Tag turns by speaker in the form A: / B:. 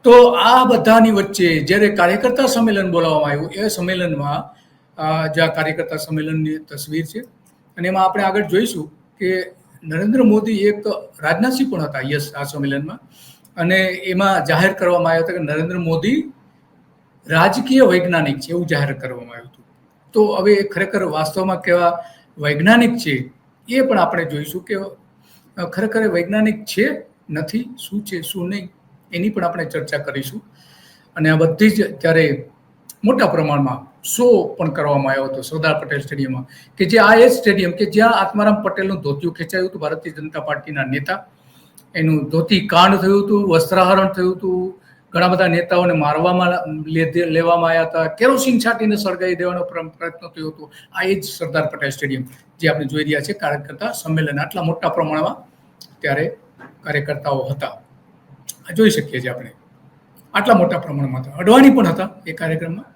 A: તો આ બધાની વચ્ચે જ્યારે કાર્યકર્તા સંમેલન બોલાવવામાં આવ્યું, એ સંમેલનમાં જે આ કાર્યકર્તા સંમેલનની તસવીર છે, અને એમાં આપણે આગળ જોઈશું કે નરેન્દ્ર મોદી એક રાજનાથસિંહ પણ હતા યસ આ સંમેલનમાં, અને એમાં જાહેર કરવામાં આવ્યો હતો કે નરેન્દ્ર મોદી રાજકીય વૈજ્ઞાનિક છે એવું જાહેર કરવામાં આવ્યું હતું. તો હવે એ ખરેખર વાસ્તવમાં કેવા વૈજ્ઞાનિક છે એ પણ આપણે જોઈશું કે ખરેખર વૈજ્ઞાનિક છે નથી, શું છે શું નહીં, એની પણ આપણે ચર્ચા કરીશું. અને આ બધી જ ત્યારે મોટા પ્રમાણમાં શો પણ કરવામાં આવ્યો હતો સરદાર પટેલ સ્ટેડિયમમાં, કે જે આ એ સ્ટેડિયમ કે જ્યાં આત્મારામ પટેલનું ધોતિયું ખેંચાયું હતું, ભારતીય જનતા પાર્ટીના નેતા. એનું ધોતી કાંડ થયું હતું, વસ્ત્રાહરણ થયું હતું, ઘણા બધા નેતાઓને મારવામાં લેવામાં આવ્યા હતા, કેરોસીન છાંટીને સળગાવી દેવાનો પ્રયત્ન થયો હતો. આ એ જ સરદાર પટેલ સ્ટેડિયમ જે આપણે જોઈ રહ્યા છીએ કાર્યકર્તા સંમેલન, આટલા મોટા પ્રમાણમાં ત્યારે કાર્યકર્તાઓ હતા, જોઈ શકીએ છીએ આપણે આટલા મોટા પ્રમાણમાં હતા. અડવાણી પણ હતા એ કાર્યક્રમમાં.